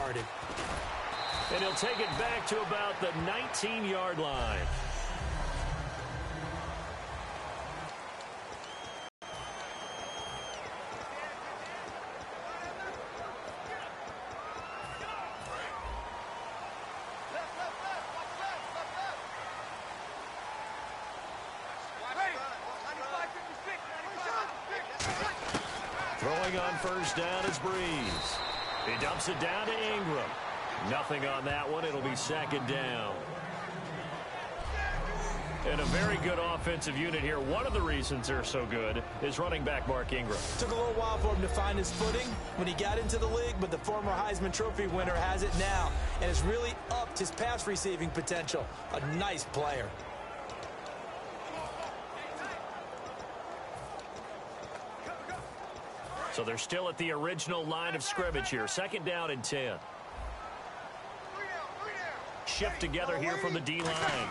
started. And he'll take it back to about the 19-yard line. Throwing on first down is Breeze. He dumps it down to Ingram. Nothing on that one. It'll be second down. And a very good offensive unit here. One of the reasons they're so good is running back Mark Ingram. Took a little while for him to find his footing when he got into the league, but the former Heisman Trophy winner has it now and has really upped his pass receiving potential. A nice player. So they're still at the original line of scrimmage here. Second down and 10. Shift together here from the D-line.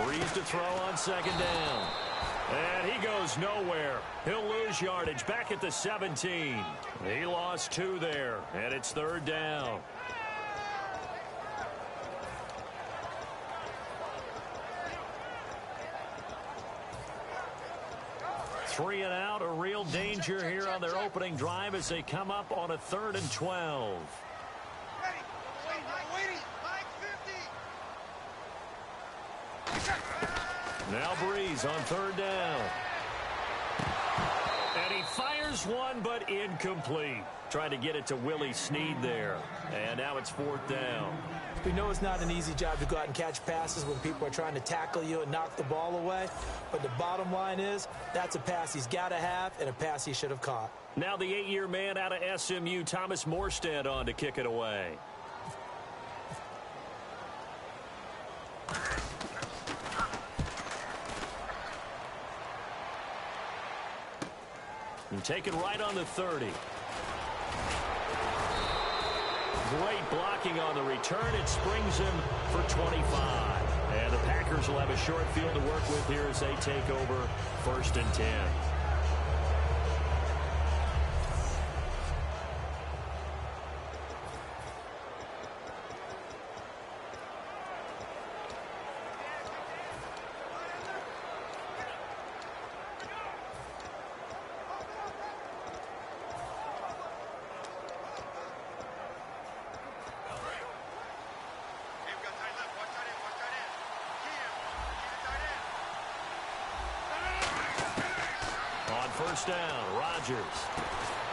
Breeze to throw on second down. And he goes nowhere. He'll lose yardage back at the 17. He lost 2 there, and it's third down. Three and out, a real danger here on their opening drive as they come up on a 3rd and 12. Now Breeze on third down. And he fires one, but incomplete. Trying to get it to Willie Snead there. And now it's 4th down. We know it's not an easy job to go out and catch passes when people are trying to tackle you and knock the ball away. But the bottom line is, that's a pass he's got to have and a pass he should have caught. Now the 8-year man out of SMU, Thomas Morstead, on to kick it away. And taken right on the 30. Great blocking on the return. It springs him for 25. And the Packers will have a short field to work with here as they take over 1st and 10. First down, Rodgers.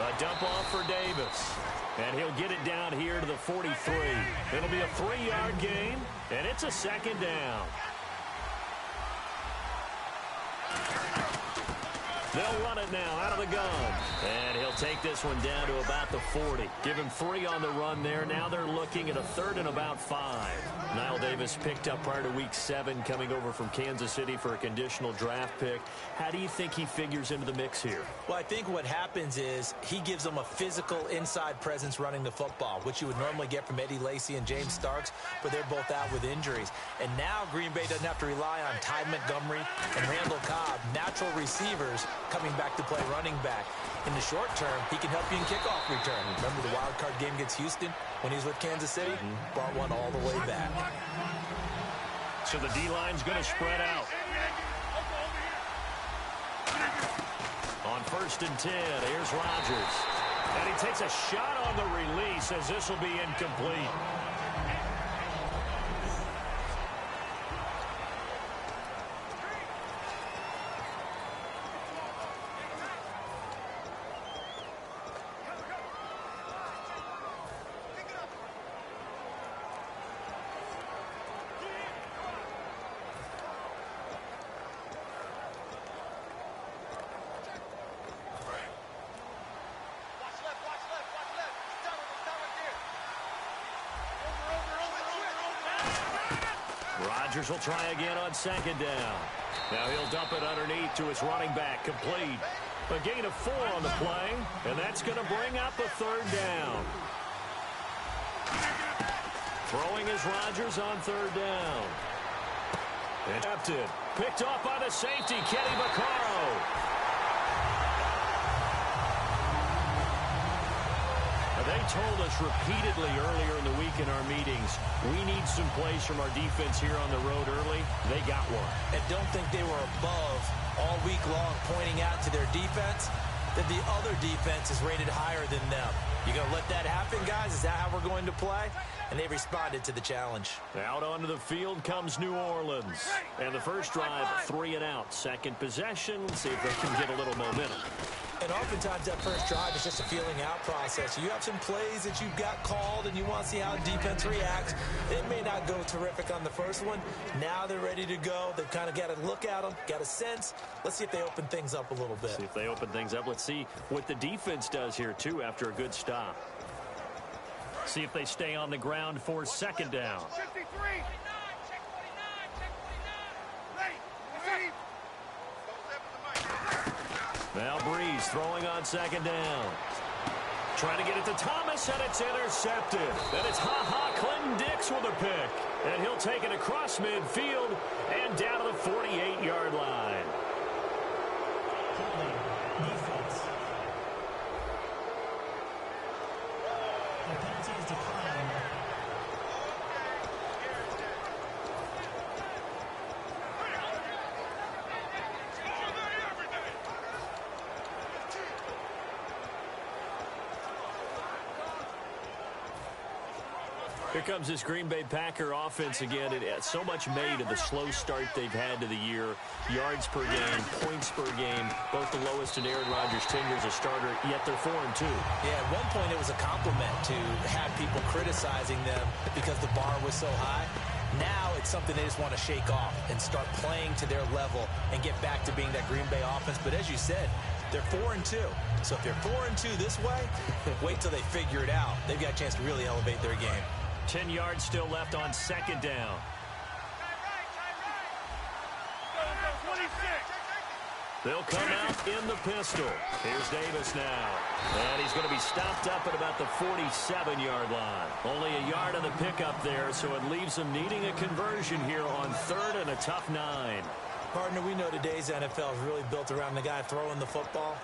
A dump off for Davis. And he'll get it down here to the 43. It'll be a 3-yard gain, and it's a second down. They'll run it now out of the gun. And he'll take this one down to about the 40. Give him 3 on the run there. Now they're looking at a 3rd and about 5. Knile Davis picked up prior to Week 7, coming over from Kansas City for a conditional draft pick. How do you think he figures into the mix here? Well, I think what happens is he gives them a physical inside presence running the football, which you would normally get from Eddie Lacy and James Starks, but they're both out with injuries. And now Green Bay doesn't have to rely on Ty Montgomery and Randall Cobb, natural receivers, coming back to play running back. In the short term, he can help you in kickoff return. Remember the wild card game against Houston when he was with Kansas City? Brought one all the way back. So the D-line's going to spread out. On 1st and 10, here's Rodgers. And he takes a shot on the release as this will be incomplete. Rodgers will try again on second down. Now he'll dump it underneath to his running back, complete. A gain of 4 on the play, and that's going to bring up a 3rd down. Throwing is Rodgers on 3rd down. Intercepted. Picked off by the safety, Kenny Vaccaro. They told us repeatedly earlier in the week in our meetings, we need some plays from our defense here on the road early. They got one. And don't think they were above all week long pointing out to their defense that the other defense is rated higher than them. You going to let that happen, guys? Is that how we're going to play? And they responded to the challenge. Out onto the field comes New Orleans. And the first drive, 3 and out. Second possession. Let's see if they can get a little momentum. And oftentimes that first drive is just a feeling out process. You have some plays that you've got called and you want to see how defense reacts. It may not go terrific on the first one. Now they're ready to go. They've kind of got to look at them, got a sense. Let's see if they open things up a little bit. See if they open things up. Let's see what the defense does here, too, after a good stop. See if they stay on the ground for second down. Now Breeze throwing on second down. Trying to get it to Thomas, and it's intercepted. And it's Clinton Dix with a pick. And he'll take it across midfield and down to the 48-yard line. Defense. The penalty is declined. Here comes this Green Bay Packer offense again. So much made of the slow start they've had to the year. Yards per game, points per game, both the lowest in Aaron Rodgers' tenure as a starter, yet they're 4-2. Yeah, at one point it was a compliment to have people criticizing them because the bar was so high. Now it's something they just want to shake off and start playing to their level and get back to being that Green Bay offense. But as you said, they're 4-2. So if they're 4-2 this way, wait till they figure it out. They've got a chance to really elevate their game. 10 yards still left on second down. They'll come out in the pistol. Here's Davis now. And he's going to be stopped up at about the 47-yard line. Only a yard on the pickup there, so it leaves them needing a conversion here on third and a tough 9. Partner, we know today's NFL is really built around the guy throwing the football.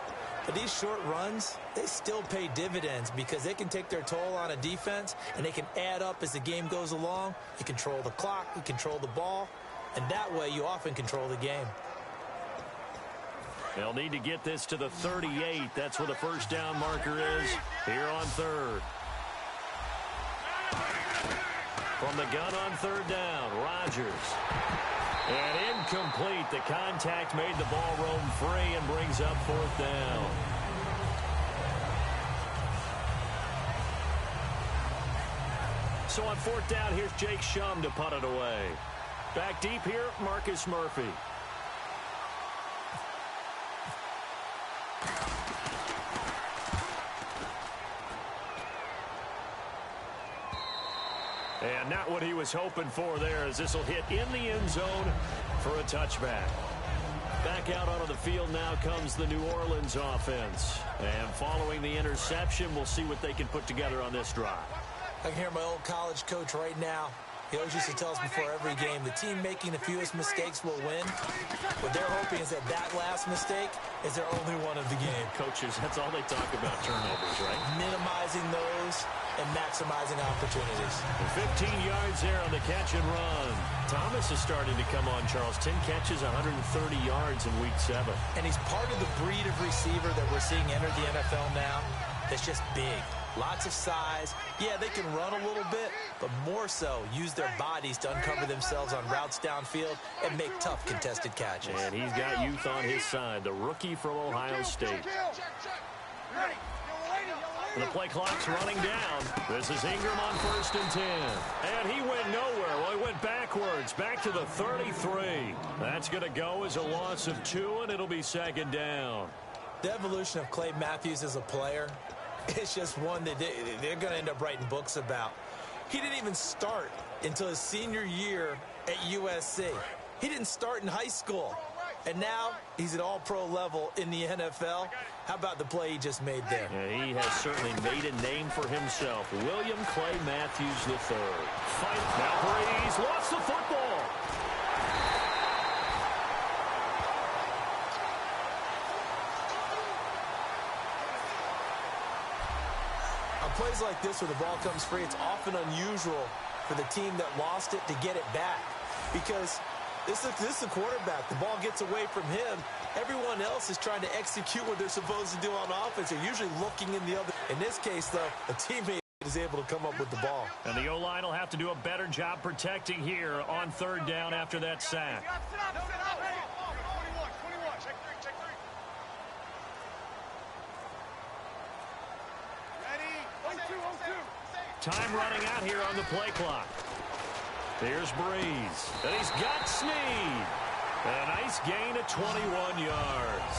But these short runs, they still pay dividends because they can take their toll on a defense and they can add up as the game goes along. You control the clock, you control the ball, and that way you often control the game. They'll need to get this to the 38. That's where the first down marker is here on third. From the gun on third down, Rodgers. And incomplete. The contact made the ball roam free and brings up fourth down. So on fourth down, here's Jake Shum to punt it away. Back deep here, Marcus Murphy. And not what he was hoping for there, as this will hit in the end zone for a touchback. Back out onto the field now comes the New Orleans offense. And following the interception, we'll see what they can put together on this drive. I can hear my old college coach right now. He always used to tell us before every game, the team making the fewest mistakes will win. What they're hoping is that that last mistake is their only one of the game. Coaches, that's all they talk about, turnovers, right? Minimizing those and maximizing opportunities. 15 yards there on the catch and run. Thomas is starting to come on, Charles. 10 catches, 130 yards in week 7. And he's part of the breed of receiver that we're seeing enter the NFL now that's just big. Lots of size. Yeah, they can run a little bit, but more so use their bodies to uncover themselves on routes downfield and make tough contested catches. And he's got youth on his side, the rookie from Ohio State. The play clock's running down. This is Ingram on 1st and 10. And he went nowhere. Well, he went backwards, back to the 33. That's going to go as a loss of 2, and it'll be second down. The evolution of Clay Matthews as a player, it's just one that they're going to end up writing books about. He didn't even start until his senior year at USC. He didn't start in high school. And now he's at all-pro level in the NFL. How about the play he just made there? Yeah, he has certainly made a name for himself. William Clay Matthews III. Fight. Now Breeze lost the football. I'll plays like this where the ball comes free, it's often unusual for the team that lost it to get it back. Because this is the quarterback. The ball gets away from him. Everyone else is trying to execute what they're supposed to do on offense. They're usually looking in the other. In this case, though, a teammate is able to come up with the ball. And the O-line will have to do a better job protecting here on third down after that sack. Time running out here on the play clock. Here's Breeze. And he's got Snead. A nice gain of 21 yards.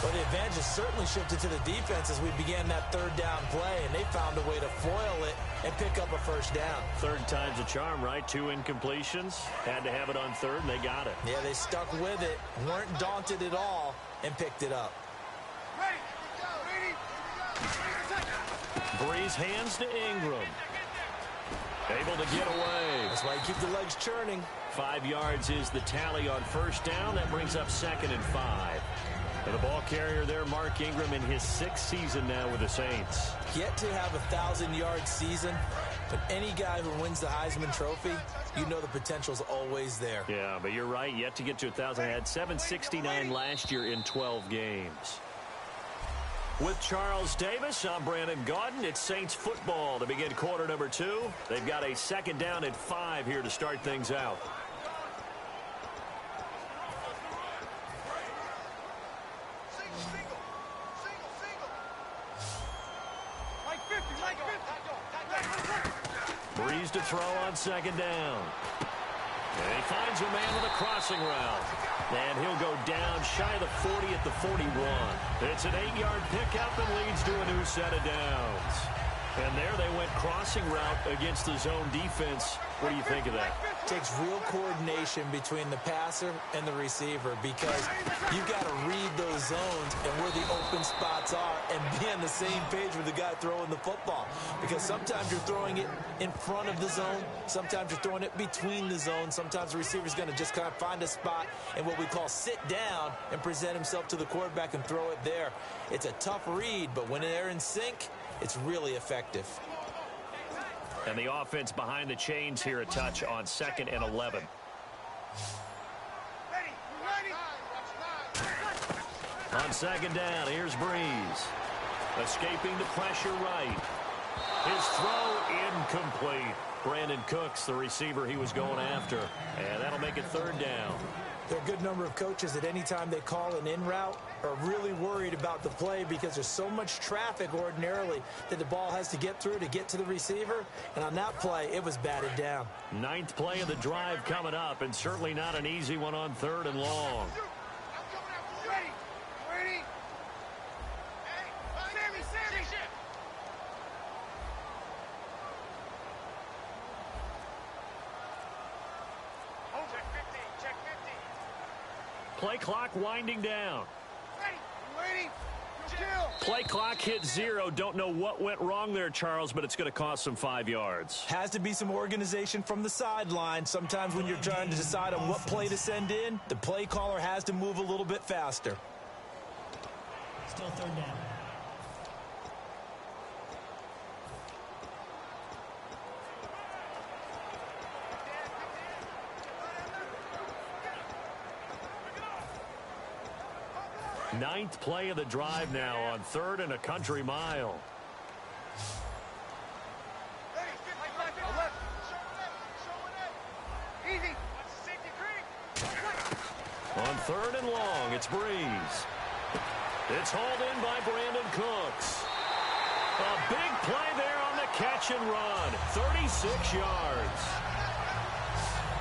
Well, the advantage has certainly shifted to the defense as we began that third down play, and they found a way to foil it and pick up a first down. Third time's a charm, right? 2 incompletions. Had to have it on third, and they got it. Yeah, they stuck with it, weren't daunted at all, and picked it up. Breeze hands to Ingram. Able to get away. That's why you keep the legs churning. 5 yards is the tally on first down. That brings up 2nd and 5. And the ball carrier there, Mark Ingram, in his 6th season now with the Saints. Yet to have a 1,000-yard season, but any guy who wins the Heisman Trophy, you know the potential's always there. Yeah, but you're right. Yet to get to 1,000. Had 769 last year in 12 games. With Charles Davis, I'm Brandon Gaudin. It's Saints football to begin quarter number 2. They've got a 2nd down and 5 here to start things out. Breeze to throw on 2nd down. And he finds a man with a crossing route. And he'll go down shy of the 40 at the 41. It's an 8-yard pickup and leads to a new set of downs. And there they went crossing route against the zone defense. What do you think of that? Takes real coordination between the passer and the receiver because you've got to read those zones and where the open spots are and be on the same page with the guy throwing the football. Because sometimes you're throwing it in front of the zone. Sometimes you're throwing it between the zones. Sometimes the receiver's going to just kind of find a spot and what we call sit down and present himself to the quarterback and throw it there. It's a tough read, but when they're in sync, it's really effective. And the offense behind the chains here, a touch on 2nd and 11. On 2nd down, here's Breeze. Escaping the pressure right. His throw incomplete. Brandon Cooks, the receiver he was going after. And that'll make it 3rd down. There are a good number of coaches that any time they call an in route are really worried about the play because there's so much traffic ordinarily that the ball has to get through to get to the receiver. And on that play, it was batted down. 9th play of the drive coming up, and certainly not an easy one on 3rd and long. Play clock winding down. Play clock hit 0. Don't know what went wrong there, Charles, but it's going to cost them 5 yards. Has to be some organization from the sideline. Sometimes when you're trying to decide on what play to send in, the play caller has to move a little bit faster. Still 3rd down. Ninth play of the drive now on 3rd and a country mile. On 3rd and long, it's Breeze. It's hauled in by Brandon Cooks. A big play there on the catch and run. 36 yards.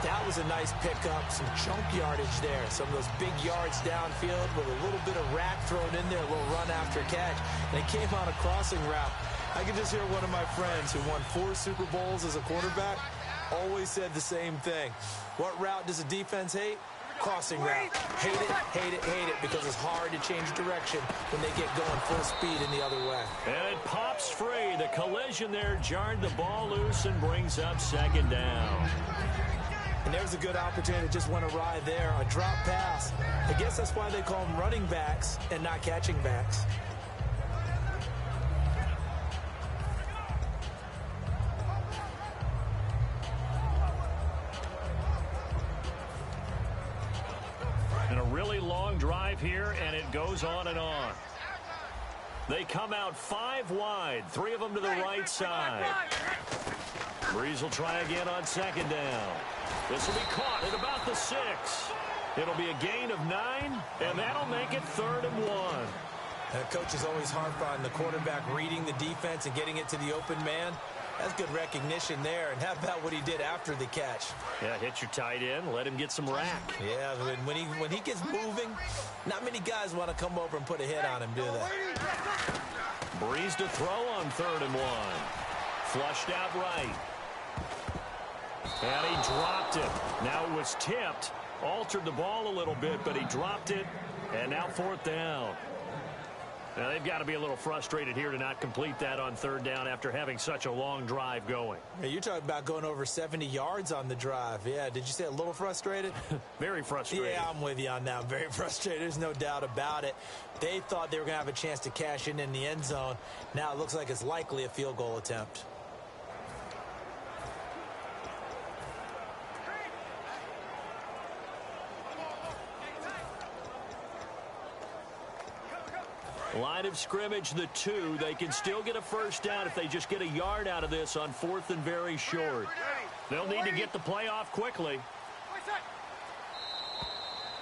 That was a nice pickup, some chunk yardage there. Some of those big yards downfield with a little bit of rack thrown in there, a little run after catch. And it came on a crossing route. I could just hear one of my friends who won 4 Super Bowls as a quarterback always said the same thing. What route does a defense hate? Crossing route. Hate it, hate it, hate it, because it's hard to change direction when they get going full speed in the other way. And it pops free. The collision there jarred the ball loose and brings up 2nd down. And there's a good opportunity to just went awry there. A drop pass. I guess that's why they call them running backs and not catching backs. long drive here, and it goes on and on. They come out 5 wide, 3 of them to the right side. Breeze will try again on second down. This will be caught at about the 6. It'll be a gain of 9, and that'll make it 3rd and 1. Coach is always harp on the quarterback reading the defense and getting it to the open man. That's good recognition there. And how about what he did after the catch? Yeah, hit your tight end, let him get some rack. Yeah, when he gets moving, not many guys want to come over and put a hit on him, do they? Breeze to throw on 3rd and 1. Flushed out right. And he dropped it. Now it was tipped. Altered the ball a little bit, but he dropped it. And now 4th down. Now they've got to be a little frustrated here to not complete that on 3rd down after having such a long drive going. Hey, you're talking about going over 70 yards on the drive. Yeah, did you say a little frustrated? Very frustrated. Yeah, I'm with you on that. Very frustrated. There's no doubt about it. They thought they were going to have a chance to cash in the end zone. Now it looks like it's likely a field goal attempt. Line of scrimmage, the 2. They can still get a first down if they just get a yard out of this on 4th and very short. They'll need to get the play off quickly.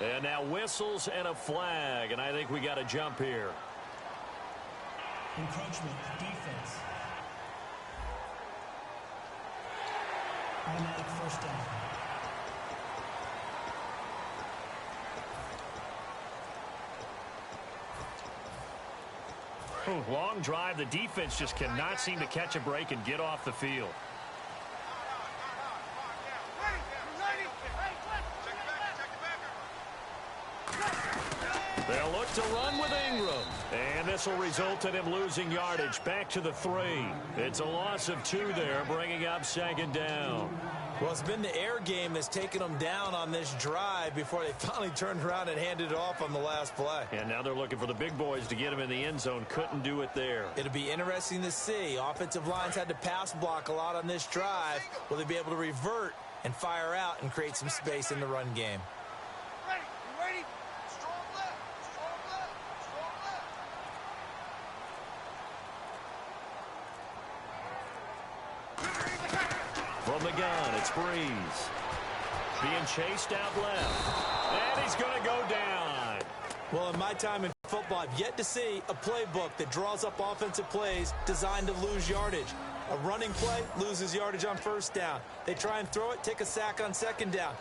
And now whistles and a flag, and I think we got a jump here. Encroachment, defense. Automatic first down. Long drive. The defense just cannot seem to catch a break and get off the field. They'll look to run with Ingram. And this will result in him losing yardage back to the 3. It's a loss of 2 there, bringing up 2nd down. Well, it's been the air game that's taken them down on this drive before they finally turned around and handed it off on the last play. And now they're looking for the big boys to get him in the end zone. Couldn't do it there. It'll be interesting to see. Offensive lines had to pass block a lot on this drive. Will they be able to revert and fire out and create some space in the run game? From the gun, it's Breeze. Being chased out left. And he's going to go down. Well, in my time in football, I've yet to see a playbook that draws up offensive plays designed to lose yardage. A running play loses yardage on 1st down. They try and throw it, take a sack on 2nd down.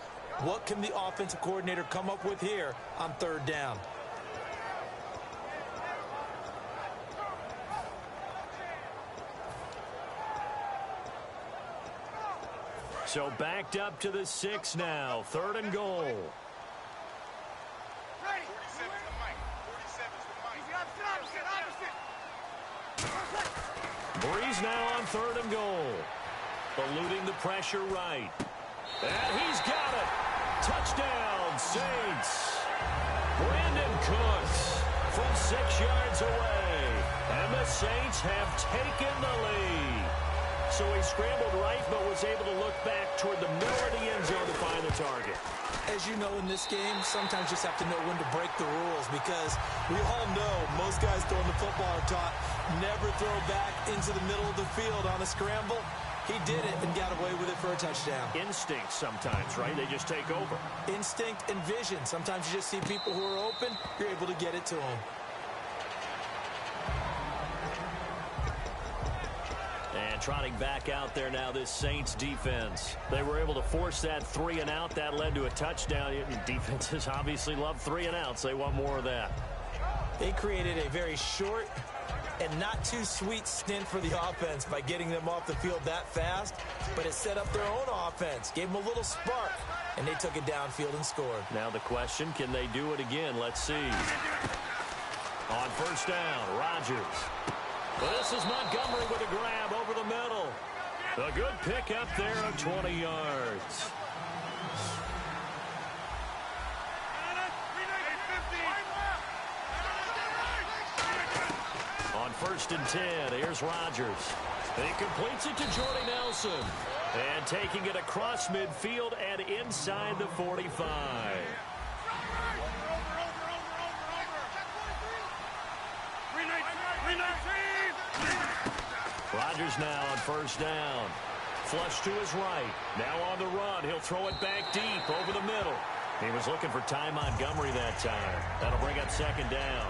What can the offensive coordinator come up with here on 3rd down? So backed up to the 6 now. 3rd and goal. Breeze now on 3rd and goal. Eluding the pressure right. And he's got it. Touchdown, Saints. Brandon Cooks from 6 yards away. And the Saints have taken the lead. So he scrambled right, but was able to look back toward the middle of the end zone to find the target. As you know, in this game, sometimes you just have to know when to break the rules, because we all know most guys throwing the football are taught never throw back into the middle of the field on a scramble. He did it and got away with it for a touchdown. Instinct sometimes, right? They just take over. Instinct and vision. Sometimes you just see people who are open, you're able to get it to them. And trotting back out there now, this Saints defense. They were able to force that 3 and out. That led to a touchdown. Defenses obviously love 3 and outs. They want more of that. They created a very short and not too sweet stint for the offense by getting them off the field that fast, but it set up their own offense, gave them a little spark, and they took it downfield and scored. Now the question, can they do it again? Let's see. On 1st down, Rodgers. Well, this is Montgomery with a grab over the middle. A good pick up there of 20 yards. On 1st and 10, here's Rodgers. He completes it to Jordy Nelson. And taking it across midfield and inside the 45. Rodgers now on first down. Flush to his right. Now on the run. He'll throw it back deep over the middle. He was looking for Ty Montgomery that time. That'll bring up second down.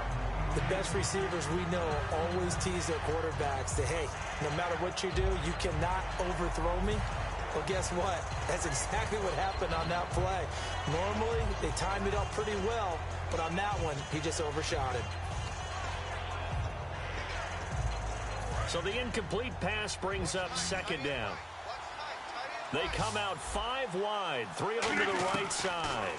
The best receivers we know always tease their quarterbacks that, hey, no matter what you do, you cannot overthrow me. Well, guess what? That's exactly what happened on that play. Normally, they timed it up pretty well, but on that one, he just overshot it. So the incomplete pass brings up second down. They come out 5 wide, 3 of them to the right side.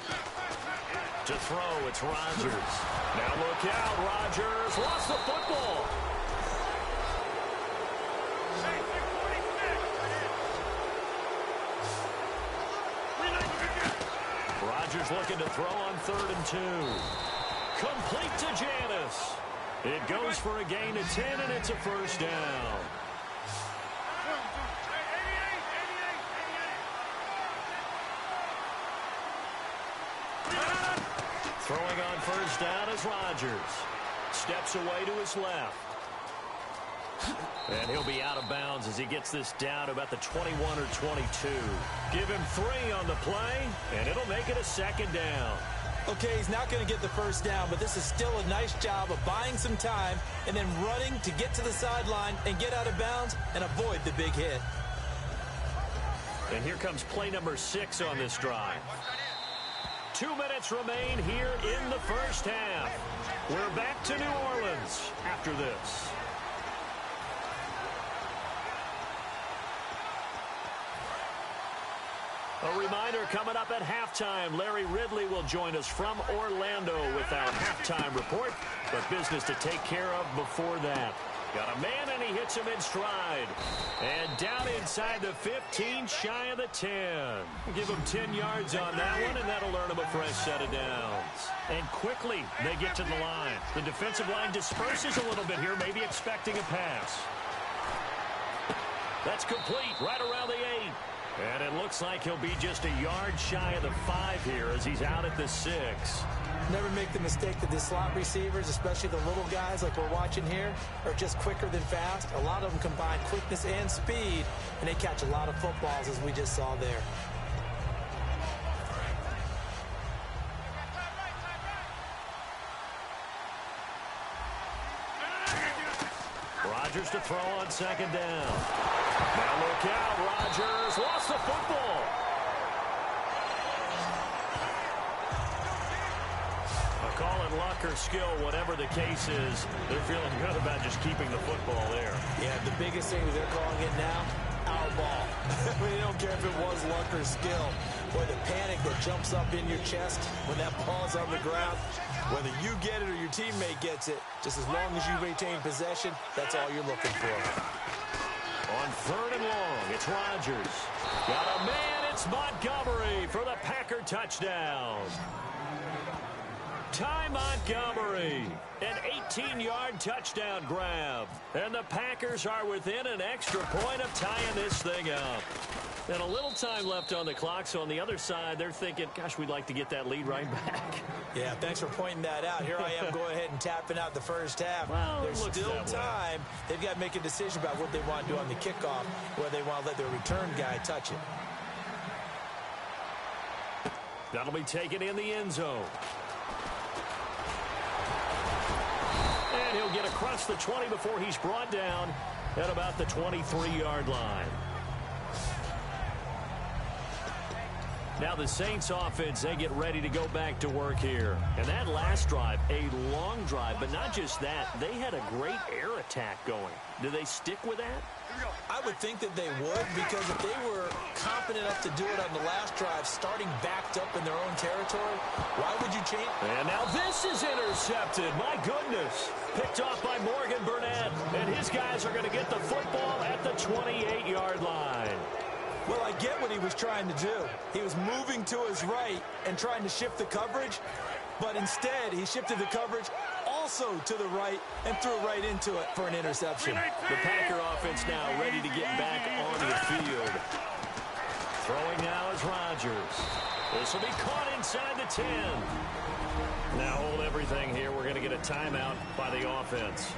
To throw, it's Rodgers. Now look out, Rodgers lost the football. Rodgers looking to throw on 3rd and 2. Complete to Janis. It goes for a gain of 10, and it's a first down. Throwing on first down is Rodgers. Steps away to his left. And he'll be out of bounds as he gets this down to about the 21 or 22. Give him 3 on the play, and it'll make it a second down. Okay, he's not going to get the first down, but this is still a nice job of buying some time and then running to get to the sideline and get out of bounds and avoid the big hit. And here comes play number 6 on this drive. 2 minutes remain here in the first half. We're back to New Orleans after this. A reminder coming up at halftime. Larry Ridley will join us from Orlando with our halftime report. But business to take care of before that. Got a man, and he hits him in stride. And down inside the 15, shy of the 10. Give him 10 yards on that one, and that'll earn him a fresh set of downs. And quickly, they get to the line. The defensive line disperses a little bit here, maybe expecting a pass. That's complete, right around the 8. And it looks like he'll be just a yard shy of the 5 here as he's out at the 6. Never make the mistake that the slot receivers, especially the little guys like we're watching here, are just quicker than fast. A lot of them combine quickness and speed, and they catch a lot of footballs, as we just saw there. Rodgers to throw on second down. Now look out, Rodgers lost the football. Call it luck or skill, whatever the case is, they're feeling good about just keeping the football there. Yeah, the biggest thing they're calling it now, our ball. They don't care if it was luck or skill. Boy, the panic that jumps up in your chest when that ball's on the ground, whether you get it or your teammate gets it, just as long as you retain possession, that's all you're looking for. On 3rd and long, it's Rodgers. Got a man, it's Montgomery for the Packer touchdown. Ty Montgomery, an 18-yard touchdown grab. And the Packers are within an extra point of tying this thing up. And a little time left on the clock, so on the other side, they're thinking, gosh, we'd like to get that lead right back. Yeah, thanks for pointing that out. Here I am going ahead and tapping out the first half. Well, there's still time. They've got to make a decision about what they want to do on the kickoff, whether they want to let their return guy touch it. That'll be taken in the end zone. And he'll get across the 20 before he's brought down at about the 23-yard line. Now the Saints offense, they get ready to go back to work here. And that last drive, a long drive, but not just that. They had a great air attack going. Do they stick with that? I would think that they would, because if they were confident enough to do it on the last drive, starting backed up in their own territory, why would you change? And now this is intercepted. My goodness. Picked off by Morgan Burnett. And his guys are going to get the football at the 28-yard line. Well, I get what he was trying to do. He was moving to his right and trying to shift the coverage, but instead he shifted the coverage also to the right and threw right into it for an interception. The Packer offense now ready to get back on the field. Throwing now is Rodgers. This will be caught inside the 10. Now hold everything here. We're going to get a timeout by the offense.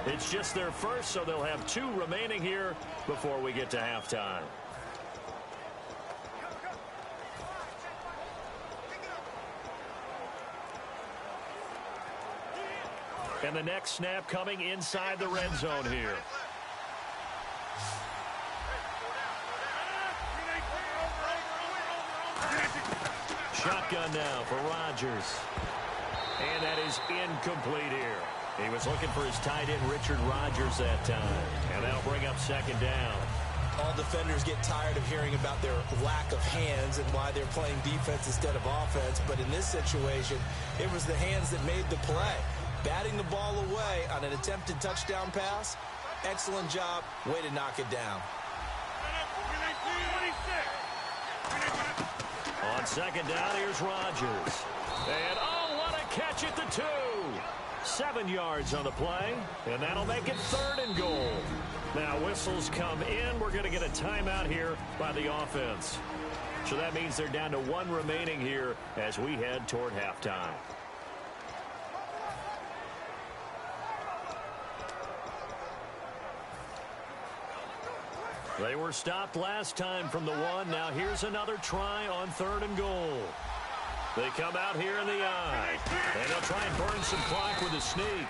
It's just their first, so they'll have 2 remaining here before we get to halftime. And the next snap coming inside the red zone here. Shotgun now for Rodgers. And that is incomplete here. He was looking for his tight end, Richard Rodgers, that time. And that'll bring up second down. All defenders get tired of hearing about their lack of hands and why they're playing defense instead of offense. But in this situation, it was the hands that made the play. Batting the ball away on an attempted touchdown pass. Excellent job. Way to knock it down. On second down, here's Rodgers. And, oh, what a catch at the 2. 7 yards on the play, and that'll make it 3rd and goal. Now, whistles come in. We're going to get a timeout here by the offense. So that means they're down to 1 remaining here as we head toward halftime. They were stopped last time from the 1. Now here's another try on 3rd and goal. They come out here in the I. And they'll try and burn some clock with a sneak.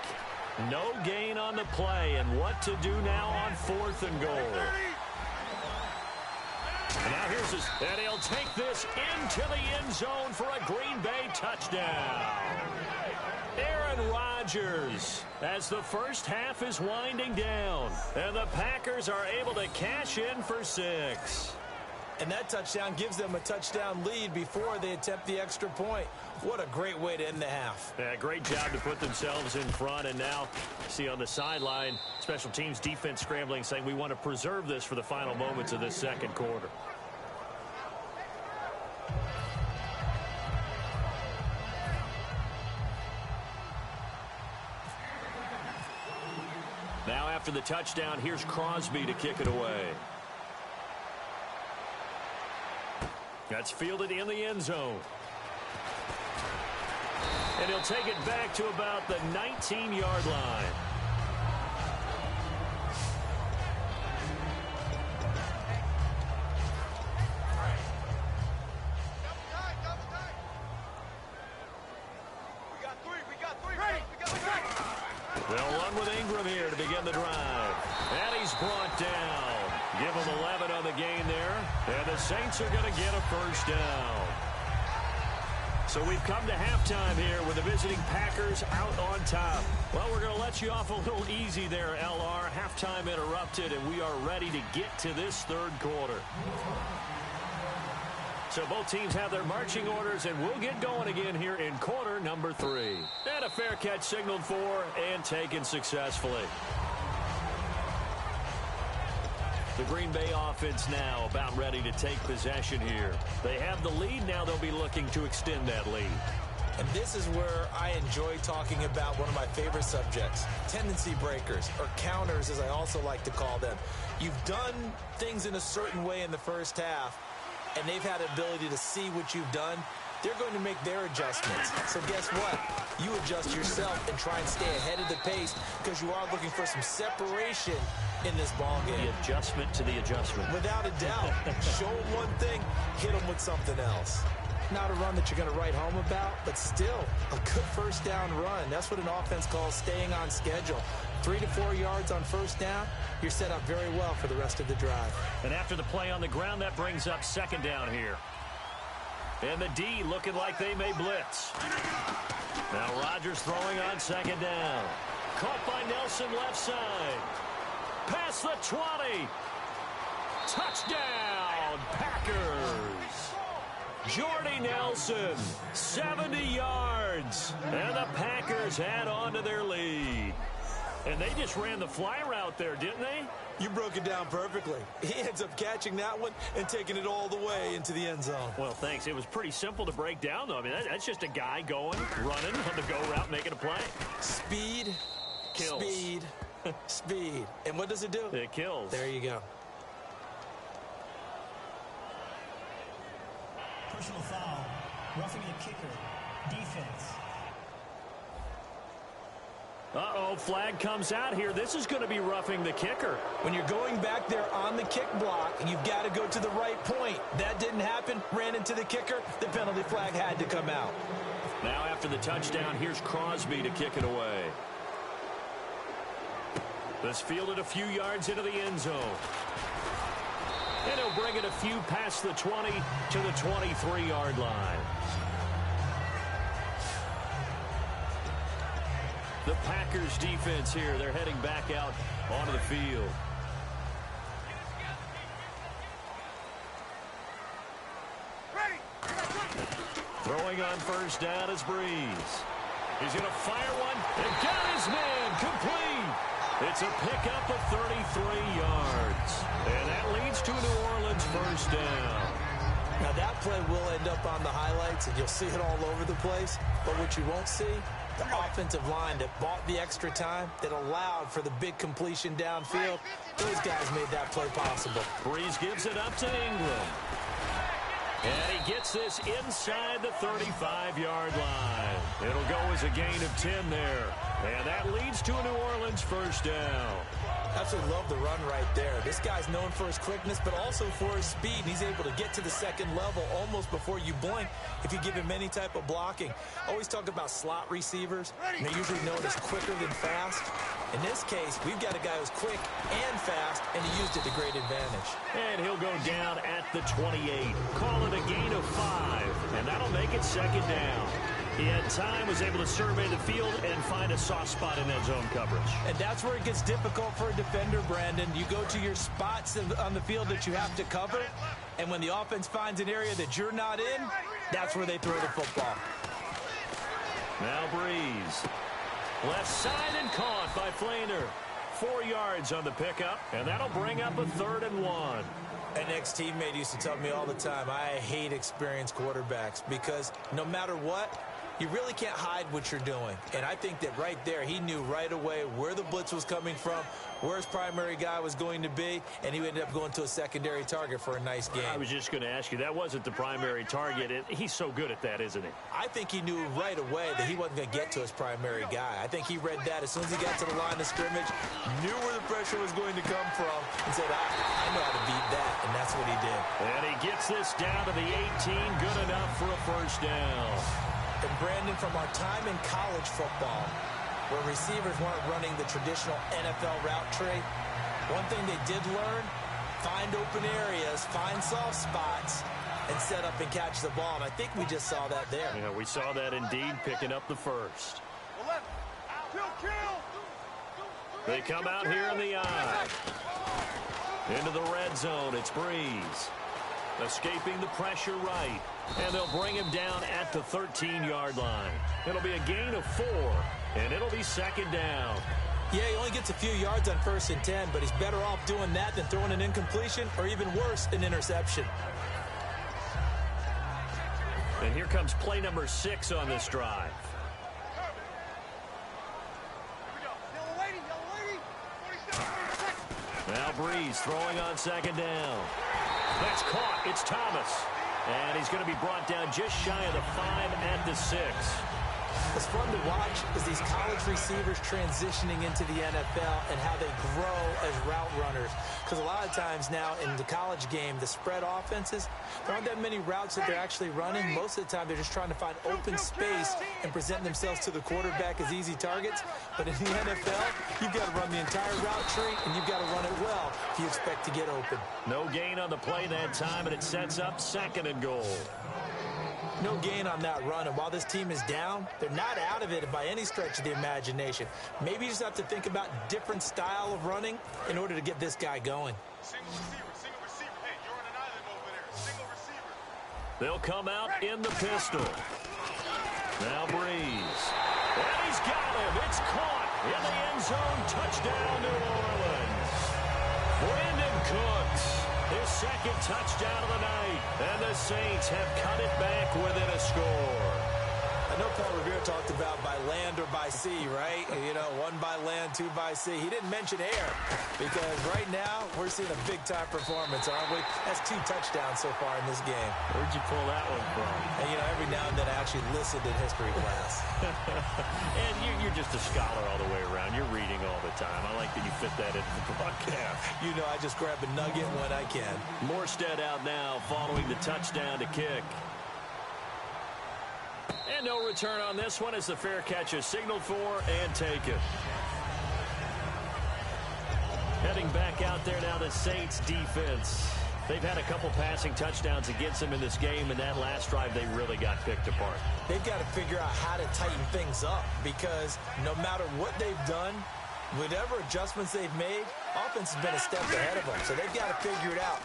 No gain on the play. And what to do now on 4th and goal. And now here's this. And he'll take this into the end zone for a Green Bay touchdown. Aaron Rodgers, as the first half is winding down, and the Packers are able to cash in for 6. And that touchdown gives them a touchdown lead before they attempt the extra point. What a great way to end the half. Yeah, great job to put themselves in front. And now, see on the sideline, special teams defense scrambling, saying we want to preserve this for the final moments of this second quarter. Now after the touchdown, here's Crosby to kick it away. That's fielded in the end zone. And he'll take it back to about the 19-yard line. They'll run with Ingram here to begin the drive. And he's brought down. Give him 11 on the gain there. And the Saints are going to get a first down. So we've come to halftime here with the visiting Packers out on top. Well, we're going to let you off a little easy there, LR. Halftime interrupted, and we are ready to get to this third quarter. So both teams have their marching orders, and we'll get going again here in quarter number 3. And a fair catch signaled for and taken successfully. The Green Bay offense now about ready to take possession here. They have the lead. Now they'll be looking to extend that lead. And this is where I enjoy talking about one of my favorite subjects, tendency breakers, or counters as I also like to call them. You've done things in a certain way in the first half, and they've had the ability to see what you've done. They're going to make their adjustments. So guess what? You adjust yourself and try and stay ahead of the pace because you are looking for some separation in this ball game. The adjustment to the adjustment. Without a doubt. Show them one thing, hit them with something else. Not a run that you're going to write home about, but still a good first down run. That's what an offense calls staying on schedule. 3 to 4 yards on first down, you're set up very well for the rest of the drive. And after the play on the ground, that brings up second down here. And the D looking like they may blitz. Now Rodgers throwing on second down. Caught by Nelson left side. Past the 20. Touchdown, Packers. Jordy Nelson, 70 yards. And the Packers add on to their lead. And they just ran the fly route there, didn't they? You broke it down perfectly. He ends up catching that one and taking it all the way into the end zone. Well, thanks. It was pretty simple to break down, though. I mean, that's just a guy going, running on the go route, making a play. Speed, kills. Speed, speed. And what does it do? It kills. There you go. Personal foul. Roughing the kicker. Defense. Uh-oh, flag comes out here. This is going to be roughing the kicker. When you're going back there on the kick block, you've got to go to the right point. That didn't happen. Ran into the kicker. The penalty flag had to come out. Now after the touchdown, here's Crosby to kick it away. This fielded a few yards into the end zone. And he'll bring it a few past the 20 to the 23-yard line. The Packers defense here, they're heading back out onto the field. Throwing on first down is Breeze. He's going to fire one and got his man complete. It's a pickup of 33 yards. And that leads to a New Orleans first down. Now that play will end up on the highlights, and you'll see it all over the place. But what you won't see, the offensive line that bought the extra time, that allowed for the big completion downfield, those guys made that play possible. Breeze gives it up to Ingram. And he gets this inside the 35-yard line. It'll go as a gain of 10 there. And that leads to a New Orleans first down. Absolutely love the run right there. This guy's known for his quickness, but also for his speed. He's able to get to the second level almost before you blink if you give him any type of blocking. Always talk about slot receivers, and they're usually known as quicker than fast. In this case, we've got a guy who's quick and fast, and he used it to great advantage. And he'll go down at the 28. Call it a gain of 5, and that'll make it second down. He had time, was able to survey the field and find a soft spot in that zone coverage. And that's where it gets difficult for a defender, Brandon. You go to your spots on the field that you have to cover, and when the offense finds an area that you're not in, that's where they throw the football. Now Breeze. Left side and caught by Flainer. 4 yards on the pickup, and that'll bring up a 3rd and 1. An ex-teammate used to tell me all the time, I hate experienced quarterbacks because no matter what, you really can't hide what you're doing. And I think that right there, he knew right away where the blitz was coming from, where his primary guy was going to be, and he ended up going to a secondary target for a nice game. I was just going to ask you, that wasn't the primary target. He's so good at that, isn't he? I think he knew right away that he wasn't going to get to his primary guy. I think he read that as soon as he got to the line of scrimmage, knew where the pressure was going to come from, and said, I know how to beat that, and that's what he did. And he gets this down to the 18, good enough for a first down. And Brandon, from our time in college football, where receivers weren't running the traditional NFL route tree, one thing they did learn, find open areas, find soft spots, and set up and catch the ball. And I think we just saw that there. Yeah, we saw that indeed, picking up the first. They come out here in the eye. Into the red zone, it's Breeze. Escaping the pressure right. And they'll bring him down at the 13-yard line. It'll be a gain of 4, and it'll be second down. Yeah, he only gets a few yards on 1st and 10, but he's better off doing that than throwing an incompletion or even worse, an interception. And here comes play number 6 on this drive. Now Breeze throwing on second down. That's caught. It's Thomas. And he's going to be brought down just shy of the 5 at the 6. What's fun to watch is these college receivers transitioning into the NFL and how they grow as route runners. Because a lot of times now in the college game, the spread offenses, there aren't that many routes that they're actually running. Most of the time, they're just trying to find open space and present themselves to the quarterback as easy targets. But in the NFL, you've got to run the entire route tree, and you've got to run it well if you expect to get open. No gain on the play that time, and it sets up 2nd and goal. No gain on that run, and while this team is down, they're not out of it by any stretch of the imagination. Maybe you just have to think about different style of running in order to get this guy going. Single receiver. Hey, you're on an island over there. Single receiver. They'll come out in the pistol. Now Breeze. And he's got him. It's caught in the end zone. Touchdown, New Orleans. Brandon Cooks. His 2nd touchdown of the night. And the Saints have cut it back within a score. I I know Paul Revere talked about by land or by sea, right? You know, 1 by land, 2 by sea. He didn't mention air because right now we're seeing a big-time performance, aren't we? That's 2 touchdowns so far in this game. Where'd you pull that one from? And, you know, every now and then I actually listened in history class. And you're just a scholar all the way around. You're reading all the time. I like that you fit that into the broadcast. You know, I just grab a nugget when I can. Morstead out now following the touchdown to kick. And no return on this one as the fair catch is signaled for and taken. Heading back out there now, the Saints defense. They've had a couple passing touchdowns against them in this game, and that last drive they really got picked apart. They've got to figure out how to tighten things up because no matter what they've done, whatever adjustments they've made, offense has been a step ahead of them, so they've got to figure it out.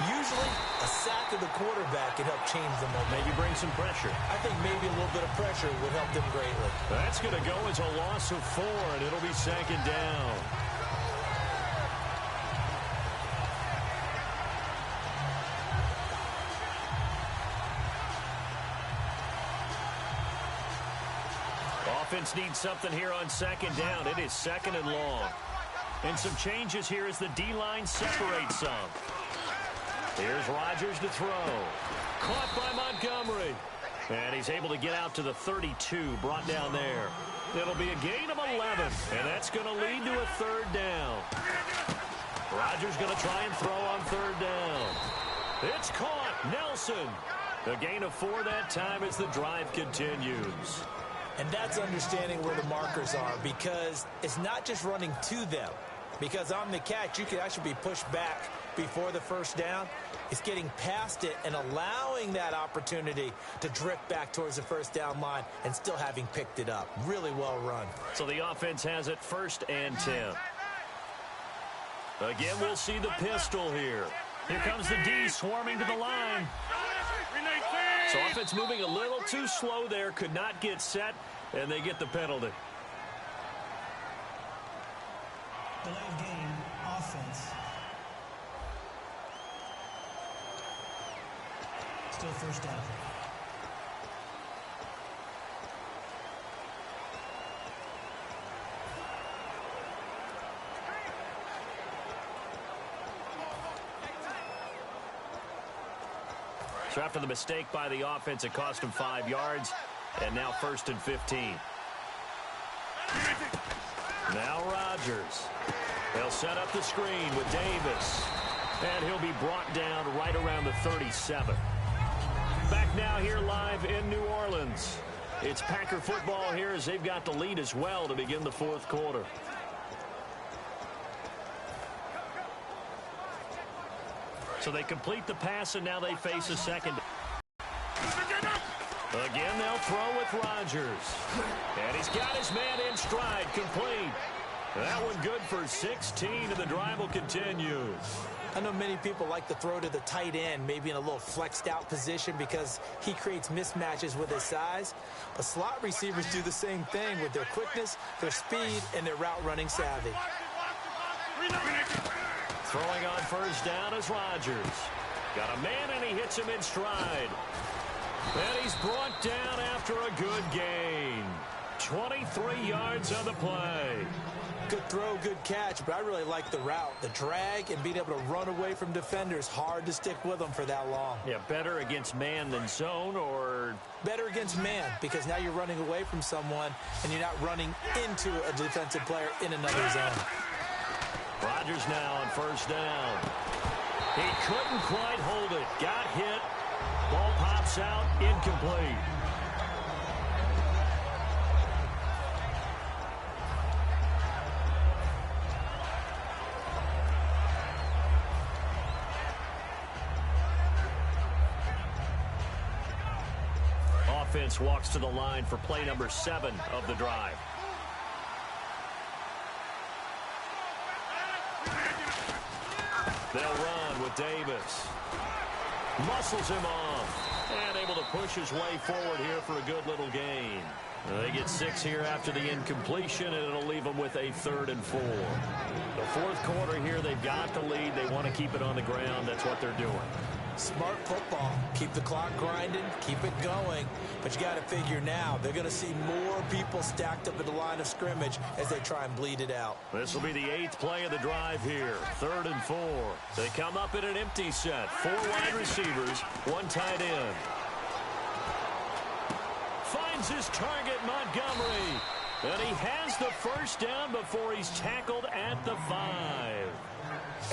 Usually, a sack of the quarterback can help change the momentum. Maybe bring some pressure. I think maybe a little bit of pressure would help them greatly. That's going to go as a loss of 4, and it'll be 2nd down. Offense needs something here on 2nd down. It is 2nd and long. And some changes here as the D-line separates some. Here's Rodgers to throw. Caught by Montgomery. And he's able to get out to the 32, brought down there. It'll be a gain of 11, and that's going to lead to a 3rd down. Rodgers going to try and throw on 3rd down. It's caught. Nelson. A gain of 4 that time as the drive continues. And that's understanding where the markers are because it's not just running to them. Because on the catch, you could actually be pushed back before the 1st down. It's getting past it and allowing that opportunity to drift back towards the 1st down line and still having picked it up. Really well run. So the offense has it 1st and 10. Again, we'll see the pistol here. Here comes the D swarming to the line. So offense moving a little too slow there. Could not get set, and they get the penalty. Delay of game, offense. Still 1st down. So after the mistake by the offense, it cost him 5 yards, and now 1st and 15. Now Rodgers. They'll set up the screen with Davis, and he'll be brought down right around the 37. Back now here live in New Orleans. It's Packer football here as they've got the lead as well to begin the 4th quarter. So they complete the pass, and now they face a 2nd. Again, they'll throw with Rodgers. And he's got his man in stride, complete. That one good for 16, and the drive will continue. I know many people like to throw to the tight end, maybe in a little flexed out position because he creates mismatches with his size. But slot receivers do the same thing with their quickness, their speed, and their route running savvy. Throwing on 1st down is Rodgers. Got a man, and he hits him in stride. And he's brought down after a good gain. 23 yards on the play. Good throw, good catch, but I really like the route. The drag and being able to run away from defenders, hard to stick with them for that long. Yeah, better against man than zone, or? Better against man, because now you're running away from someone and you're not running into a defensive player in another zone. Rodgers now on 1st down. He couldn't quite hold it. Got hit. Ball pops out, incomplete. Offense walks to the line for play number 7 of the drive. They'll run with Davis. Muscles him off. And able to push his way forward here for a good little gain. They get 6 here after the incompletion, and it'll leave them with a 3rd and 4. The 4th quarter here, they've got the lead. They want to keep it on the ground. That's what they're doing. Smart football. Keep the clock grinding, keep it going. But you got to figure now, they're going to see more people stacked up at the line of scrimmage as they try and bleed it out. This will be the 8th play of the drive here. 3rd and 4. They come up in an empty set. 4 wide receivers, 1 tight end. Finds his target, Montgomery. And he has the first down before he's tackled at the 5.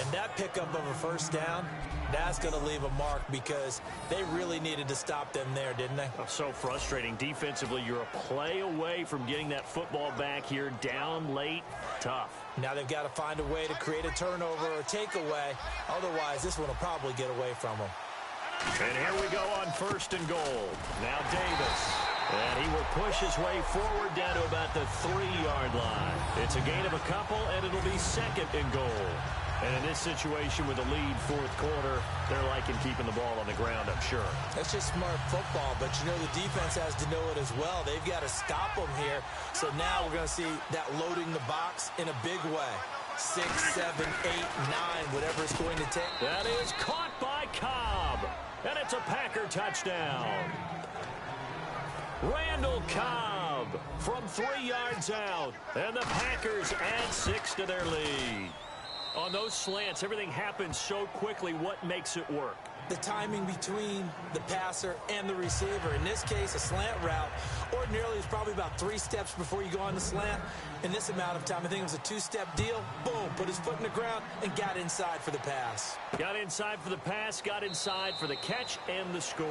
And that pickup of a first down, that's going to leave a mark because they really needed to stop them there, didn't they? Oh, so frustrating. Defensively, you're a play away from getting that football back here down late. Tough. Now they've got to find a way to create a turnover or takeaway. Otherwise, this one will probably get away from them. And here we go on 1st and goal. Now Davis. And he will push his way forward down to about the 3-yard line. It's a gain of a couple, and it'll be 2nd and goal. And in this situation with a lead 4th quarter, they're liking keeping the ball on the ground, I'm sure. That's just smart football, but you know the defense has to know it as well. They've got to stop them here. So now we're going to see that loading the box in a big way. 6, 7, 8, 9, whatever it's going to take. That is caught by Cobb. And it's a Packer touchdown. Randall Cobb from 3 yards out. And the Packers add 6 to their lead. On those slants, everything happens so quickly. What makes it work? The timing between the passer and the receiver. In this case, a slant route ordinarily is probably about 3 steps before you go on the slant. In this amount of time, I think it was a 2-step deal. Boom, put his foot in the ground and got inside for the pass. Got inside for the pass, got inside for the catch and the score.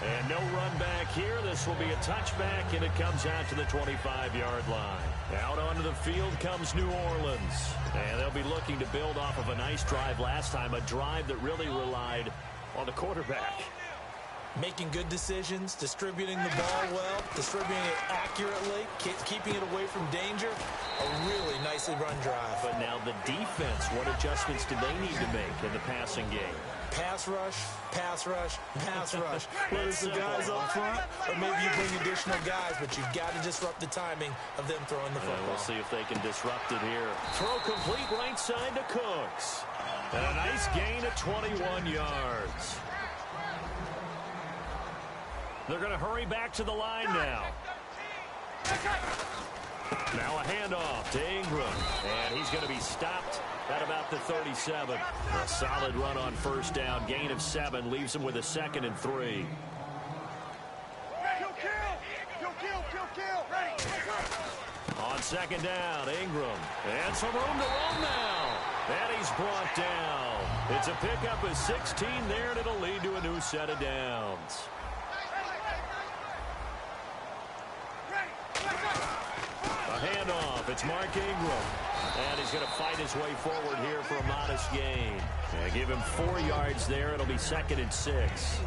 And no run back here. This will be a touchback, and it comes out to the 25-yard line. Out onto the field comes New Orleans. And they'll be looking to build off of a nice drive last time, a drive that really relied on the quarterback. Making good decisions, distributing the ball well, distributing it accurately, keeping it away from danger. A really nicely run drive. But now the defense, what adjustments do they need to make in the passing game? Pass rush, pass rush, pass rush. Whether it's the guys up front or maybe you bring additional guys, but you've got to disrupt the timing of them throwing the football. We'll see if they can disrupt it here. Throw complete right side to Cooks. And a nice gain of 21 yards. They're going to hurry back to the line now. Now a handoff to Ingram. And he's going to be stopped at about the 37. A solid run on first down. Gain of 7 leaves him with a 2nd and 3. On 2nd down, Ingram. And some room to roam now. And he's brought down. It's a pickup of 16 there, and it'll lead to a new set of downs. A handoff. It's Mark Ingram. And he's going to fight his way forward here for a modest gain. And give him 4 yards there. It'll be 2nd and 6.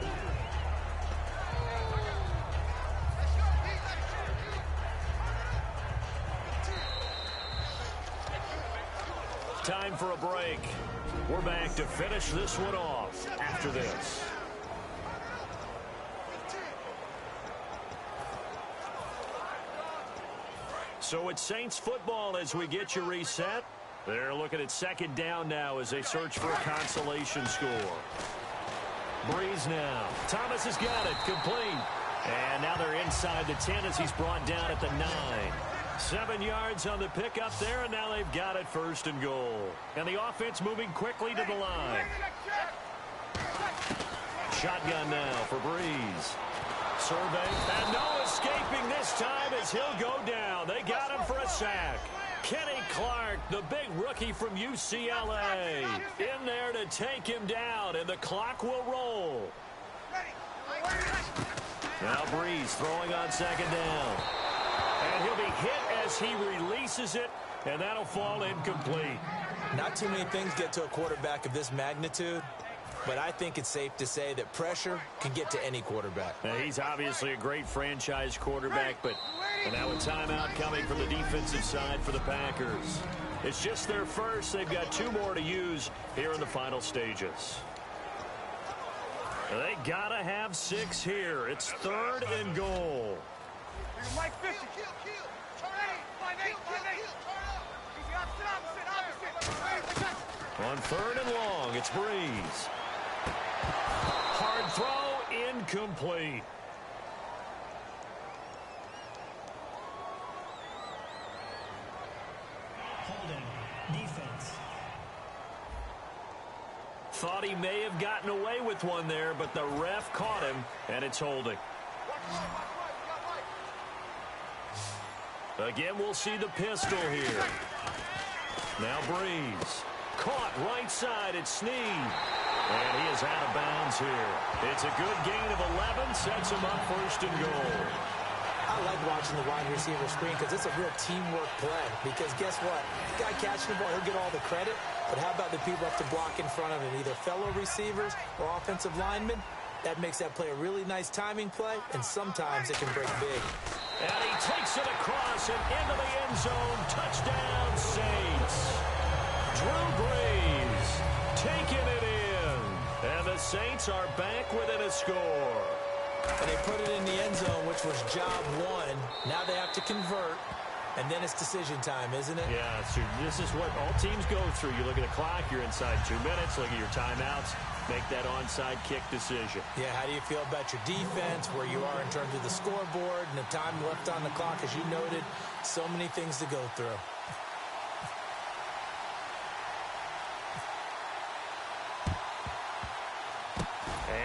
Time for a break. We're back to finish this one off after this. So it's Saints football as we get you reset. They're looking at 2nd down now as they search for a consolation score. Breeze now. Thomas has got it. Complete. And now they're inside the 10 as he's brought down at the 9. 7 yards on the pickup there, and now they've got it 1st and goal. And the offense moving quickly to the line. Shotgun now for Breeze. Survey, and no escaping this time as he'll go down. They got him for a sack. Kenny Clark, the big rookie from UCLA, in there to take him down, and the clock will roll. Now Breeze throwing on 2nd down. And he'll be hit as he releases it, and that'll fall incomplete. Not too many things get to a quarterback of this magnitude, but I think it's safe to say that pressure can get to any quarterback. Now, he's obviously a great franchise quarterback, but now a timeout coming from the defensive side for the Packers. It's just their first. They've got 2 more to use here in the final stages. They gotta have 6 here. It's 3rd and goal. Mike 50. On 3rd and long, it's Breeze. incomplete. Holding. Defense. Thought he may have gotten away with one there, but the ref caught him, and it's holding. Again, we'll see the pistol here. Now Breeze. Caught right side at Snead. And he is out of bounds here. It's a good gain of 11. Sets him up first and goal. I like watching the wide receiver screen because it's a real teamwork play. Because guess what? The guy catching the ball, he'll get all the credit. But how about the people have to block in front of him, either fellow receivers or offensive linemen? That makes that play a really nice timing play, and sometimes it can break big. And he takes it across and into the end zone. Touchdown, Saints. Drew Brees taking it in. And the Saints are back within a score. And they put it in the end zone, which was job one. Now they have to convert. And then it's decision time, isn't it? Yeah, so this is what all teams go through. You look at the clock, you're inside 2 minutes, look at your timeouts, make that onside kick decision. Yeah, how do you feel about your defense, where you are in terms of the scoreboard and the time left on the clock? As you noted, so many things to go through.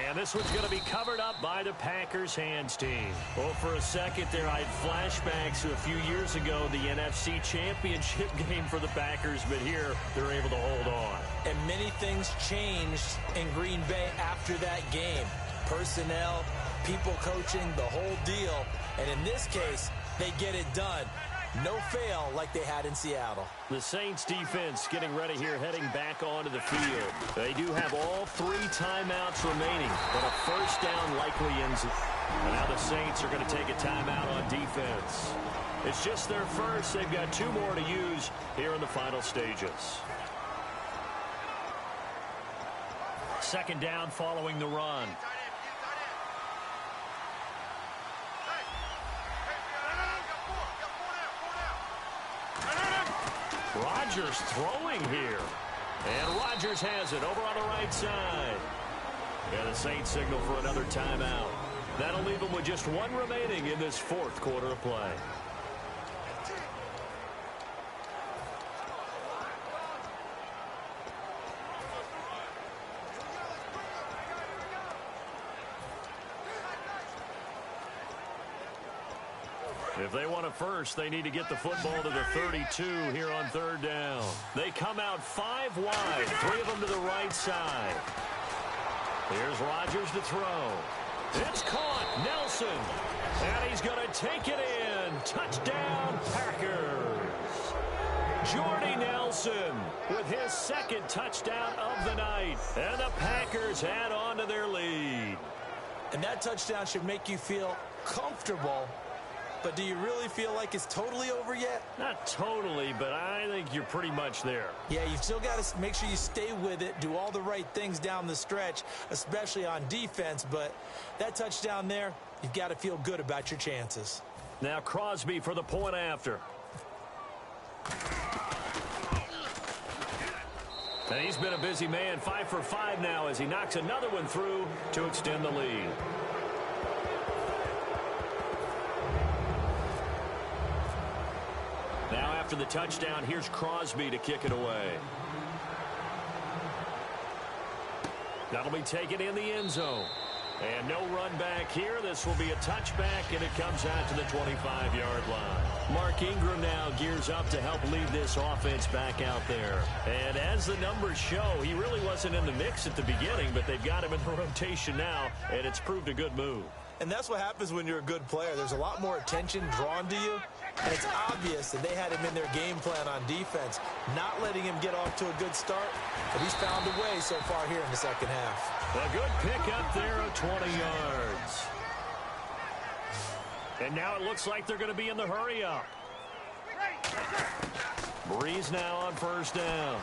And this one's going to be covered up by the Packers hands team. Well, for a second there, I had flashbacks to a few years ago, the NFC Championship game for the Packers, but here they're able to hold on. And many things changed in Green Bay after that game. Personnel, people coaching, the whole deal. And in this case, they get it done. No fail like they had in Seattle. The Saints defense getting ready here, heading back onto the field. They do have all 3 timeouts remaining, but a first down likely ends it. And now the Saints are going to take a timeout on defense. It's just their first. They've got 2 more to use here in the final stages. Second down following the run. Rodgers throwing here. And Rodgers has it over on the right side. And the Saints signal for another timeout. That'll leave them with just 1 remaining in this 4th quarter of play. If they want it first, they need to get the football to the 32 here on 3rd down. They come out 5 wide, 3 of them to the right side. Here's Rodgers to throw. It's caught. Nelson. And he's going to take it in. Touchdown, Packers. Jordy Nelson with his 2nd touchdown of the night. And the Packers add on to their lead. And that touchdown should make you feel comfortable. But do you really feel like it's totally over yet? Not totally, but I think you're pretty much there. Yeah, you've still got to make sure you stay with it, do all the right things down the stretch, especially on defense. But that touchdown there, you've got to feel good about your chances. Now Crosby for the point after. And he's been a busy man, 5 for 5 now as he knocks another one through to extend the lead. Now after the touchdown, here's Crosby to kick it away. That'll be taken in the end zone. And no run back here. This will be a touchback, and it comes out to the 25-yard line. Mark Ingram now gears up to help lead this offense back out there. And as the numbers show, he really wasn't in the mix at the beginning, but they've got him in the rotation now, and it's proved a good move. And that's what happens when you're a good player. There's a lot more attention drawn to you. And it's obvious that they had him in their game plan on defense, not letting him get off to a good start. But he's found a way so far here in the second half. A good pick up there of 20 yards. And now it looks like they're going to be in the hurry up. Breeze now on first down.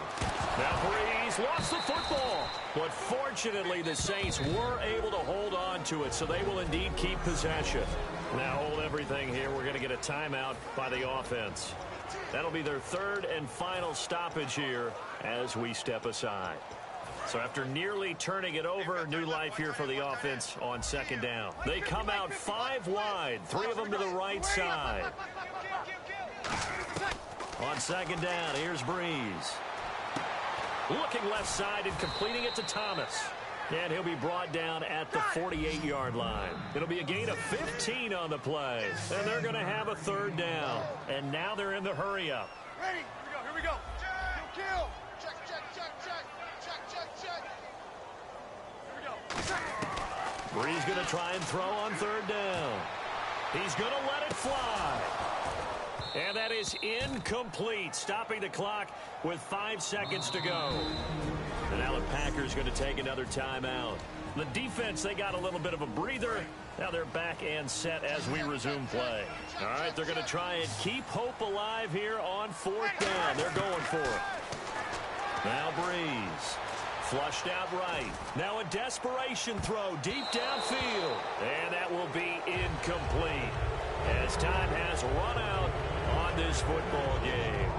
Now Breeze lost the football. But fortunately, the Saints were able to hold on to it, so they will indeed keep possession. Now hold everything here. We're going to get a timeout by the offense. That'll be their 3rd and final stoppage here as we step aside. So after nearly turning it over, new life here for the offense on second down. They come out 5 wide, 3 of them to the right side. On second down, here's Breeze. Looking left side and completing it to Thomas. And he'll be brought down at the 48-yard line. It'll be a gain of 15 on the play. And they're going to have a third down. And now they're in the hurry-up. Ready? Here we go. Kill. Check. Here we go. Breeze going to try and throw on third down. He's going to let it fly. And that is incomplete, stopping the clock with 5 seconds to go. And now the Packers going to take another timeout. The defense, they got a little bit of a breather. Now they're back and set as we resume play. All right, they're going to try and keep hope alive here on 4th down. They're going for it. Now Breeze. Flushed out right. Now a desperation throw deep downfield. And that will be incomplete as time has run out on this football game.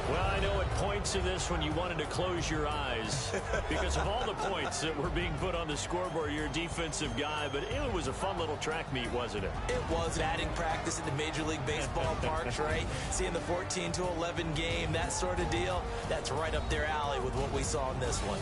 Well, I know at points in this when you wanted to close your eyes because of all the points that were being put on the scoreboard. You're a defensive guy, but it was a fun little track meet, wasn't it? It was adding practice into Major League Baseball parks, right? Seeing the 14-11 game, that sort of deal, that's right up their alley with what we saw in this one.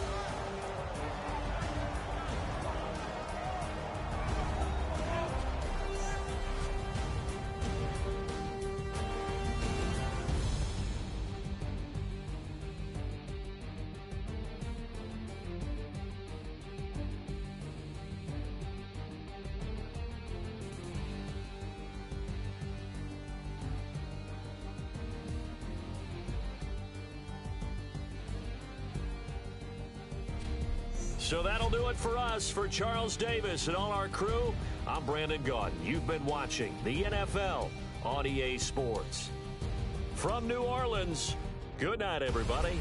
So that'll do it for us. For Charles Davis and all our crew, I'm Brandon Gaudin. You've been watching the NFL on EA Sports. From New Orleans, good night, everybody.